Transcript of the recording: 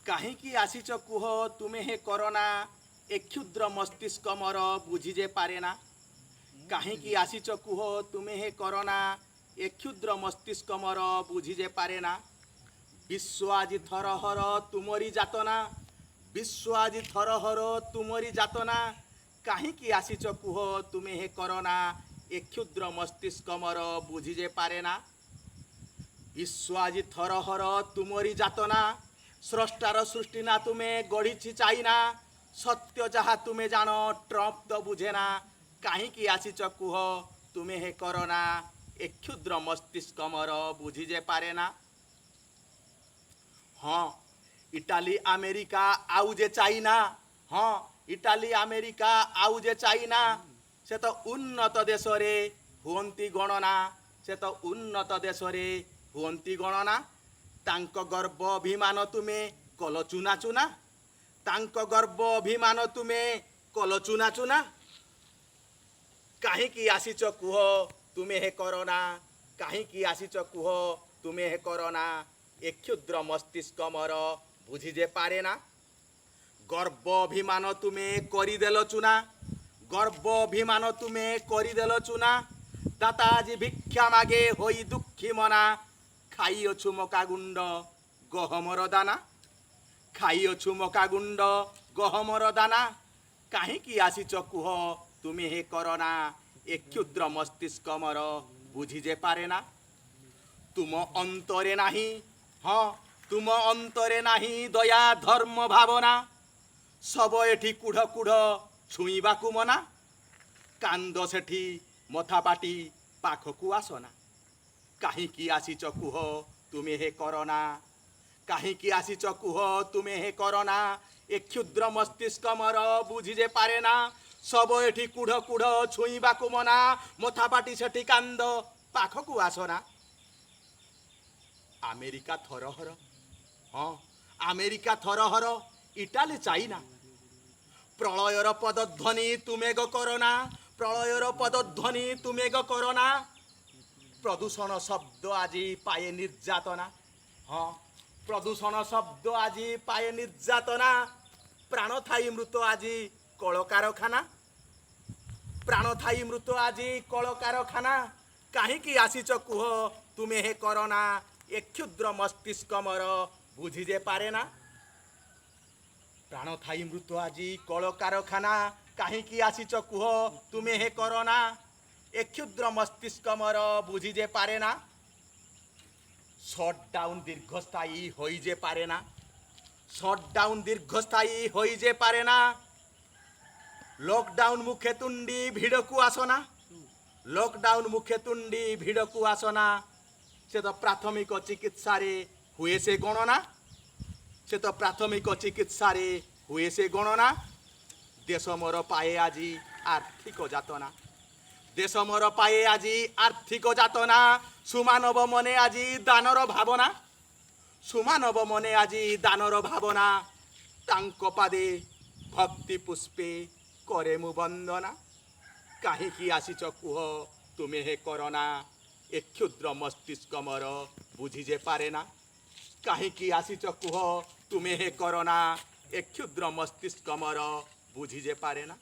କାହିଁକି ଆସିଛ କୁହ ତୁମେ ହେ କରୋନା ଏ କ୍ଷୁଦ୍ର ମସ୍ତିଷ୍କ ମୋର ବୁଝିଯେ ପାରେନା। କାହିଁକି ଆସିଛ କୁହ ତୁମେ ହେ କରୋନା ଏ କ୍ଷୁଦ୍ର ମସ୍ତିଷ୍କ ମୋର ବୁଝିଯେ ପାରେନା। ବିଶ୍ୱ ଆଜି ଥରହର ତୁମରି ଯାତନା, ବିଶ୍ୱ ଆଜି ଥରହର ତୁମରି ଯାତନା। କାହିଁକି ଆସିଛ କୁହ ତୁମେ ହେ କରୋନା ଏ କ୍ଷୁଦ୍ର ମସ୍ତିଷ୍କ ମୋର ବୁଝିଯେ ପାରେନା। ବିଶ୍ୱ ଆଜି ଥରହର ତୁମରି ଯାତନା, ସ୍ରଷ୍ଟାର ସୃଷ୍ଟି ନା ତୁମେ ଗଢ଼ିଛି ଚାଇନା। ସତ୍ୟ ଯାହା ତୁମେ ଜାଣ ଟ୍ରମ୍ପ ତ ବୁଝେନା। କାହିଁକି ଆସିଛ କୁହ ତୁମେ ହେ କରୋନା ଏ କ୍ଷୁଦ୍ର ମସ୍ତିଷ୍କ ମୋର ବୁଝିଯେ ପାରେନା। ହଁ ଇଟାଲୀ ଆମେରିକା ଆଉ ଯେ ଚାଇନା, ହଁ ଇଟାଲୀ ଆମେରିକା ଆଉ ଯେ ଚାଇନା, ସେ ତ ଉନ୍ନତ ଦେଶରେ ହୁଅନ୍ତି ଗଣନା, ସେ ତ ଉନ୍ନତ ଦେଶରେ ହୁଅନ୍ତି ଗଣନା। ତାଙ୍କ ଗର୍ବ ଅଭିମାନ ତୁମେ କଲ ଚୁନା ଚୁନା, ତାଙ୍କ ଗର୍ବ ଅଭିମାନ ତୁମେ କଲ ଚୁନା ଚୁନା। କାହିଁକି ଆସିଛ କୁହ ତୁମେ ହେ କରୋନା, କାହିଁକି ଆସିଛ କୁହ ତୁମେ ହେ କରୋନା ଏ କ୍ଷୁଦ୍ର ମସ୍ତିଷ୍କ ମୋର ବୁଝିଯେ ପାରେନା। ଗର୍ବ ଅଭିମାନ ତୁମେ କରିଦେଲ ଚୁନା, ଗର୍ବ ଅଭିମାନ ତୁମେ କରିଦେଲ ଚୁନା। ଦାତା ଆଜି ଭିକ୍ଷା ମାଗେ ହୋଇ ଦୁଃଖୀ ମନା, ଖାଇଅଛୁ ମକା ଗୁଣ୍ଡ ଗହମର ଦାନା, ଖାଇଅଛୁ ମକା ଗୁଣ୍ଡ ଗହମର ଦାନା। କାହିଁକି ଆସିଛ କୁହ ତୁମେ ହେ କରୋନା ଏ କ୍ଷୁଦ୍ର ମସ୍ତିଷ୍କ ମୋର ବୁଝିଯେ ପାରେନା। ତୁମ ଅନ୍ତରେ ନାହିଁ, ହଁ ତୁମ ଅନ୍ତରେ ନାହିଁ ଦୟା ଧର୍ମ ଭାବନା। ଶବ ଏଠି କୁଢ଼ କୁଢ଼ ଛୁଇଁବାକୁ ମନା, କାନ୍ଦ ସେଠି ମଥା ପାଟି ପାଖକୁ ଆସନା। କାହିଁକି ଆସିଛ କୁହ ତୁମେ ହେ କରୋନା, କାହିଁକି ଆସିଛ କୁହ ତୁମେ ହେ କରୋନା ଏ କ୍ଷୁଦ୍ର ମସ୍ତିଷ୍କ ମୋର ବୁଝିଯେ ପାରେନା। ଶବ ଏଠି କୁଢ଼ କୁଢ଼ ଛୁଇଁବାକୁ ମନା, ମଥା ପାଟି ସେଠି କାନ୍ଦ ପାଖକୁ ଆସନା। ଆମେରିକା ଥରହର, ହଁ ଆମେରିକା ଥରହର ଇଟାଲୀ ଚାଇନା। ପ୍ରଳୟର ପଦଧ୍ୱନି ତୁମେ ଗ କରୋନା, ପ୍ରଳୟର ପଦଧ୍ୱନି ତୁମେ ଗ କରୋନା। ପ୍ରଦୂଷଣ ଶବ୍ଦ ଆଜି ପାଏ ନିର୍ଯାତନା, ହଁ ପ୍ରଦୂଷଣ ଶବ୍ଦ ଆଜି ପାଏ ନିର୍ଯାତନା। ପ୍ରାଣ ଥାଇ ମୃତ ଆଜି କଳକାରଖାନା, ପ୍ରାଣ ଥାଇ ମୃତ ଆଜି କଳକାରଖାନା। କାହିଁକି ଆସିଛ କୁହ ତୁମେ ହେ କରୋନା ଏ କ୍ଷୁଦ୍ର ମସ୍ତିଷ୍କ ମୋର ବୁଝିଯେ ପାରେନା। ପ୍ରାଣ ଥାଇ ମୃତ ଆଜି କଳକାରଖାନା। କାହିଁକି ଆସିଛ କୁହ ତୁମେ ହେ କରୋନା ଏ କ୍ଷୁଦ୍ର ମସ୍ତିଷ୍କ ମୋର ବୁଝିଯେ ପାରେନା। ସଟଡାଉନ୍ ଦୀର୍ଘସ୍ଥାୟୀ ହୋଇଯେ ପାରେନା, ସଟଡାଉନ୍ ଦୀର୍ଘସ୍ଥାୟୀ ହୋଇଯେ ପାରେନା। ଲକଡାଉନ୍ ମୁଖେ ତୁଣ୍ଡି ଭିଡ଼କୁ ଆସନା, ଲକଡାଉନ୍ ମୁଖେ ତୁଣ୍ଡି ଭିଡ଼କୁ ଆସନା। ସେ ତ ପ୍ରାଥମିକ ଚିକିତ୍ସାରେ ହୁଏ ସେ ଗଣନା, ସେ ତ ପ୍ରାଥମିକ ଚିକିତ୍ସାରେ ହୁଏ ସେ ଗଣନା। ଦେଶ ମୋର ପାଏ ଆଜି ଆର୍ଥିକ ଯାତନା, ଦେଶ ମୋର ପାଏ ଆଜି ଆର୍ଥିକ ଯାତନା। ସୁମାନବ ମନେ ଆଜି ଦାନର ଭାବନା, ସୁମାନବ ମନେ ଆଜି ଦାନର ଭାବନା। ତାଙ୍କ ପାଦେ ଭକ୍ତି ପୁଷ୍ପେ କରେ ମୁଁ ବନ୍ଦନା। କାହିଁକି ଆସିଛ କୁହ ତୁମେ ହେ କରୋନା ଏ କ୍ଷୁଦ୍ର ମସ୍ତିଷ୍କ ମୋର ବୁଝିଯେ ପାରେନା। କାହିଁକି ଆସିଛ କୁହ ତୁମେ ହେ କରୋନା ଏ କ୍ଷୁଦ୍ର ମସ୍ତିଷ୍କ ମୋର ବୁଝିଯେ ପାରେନା।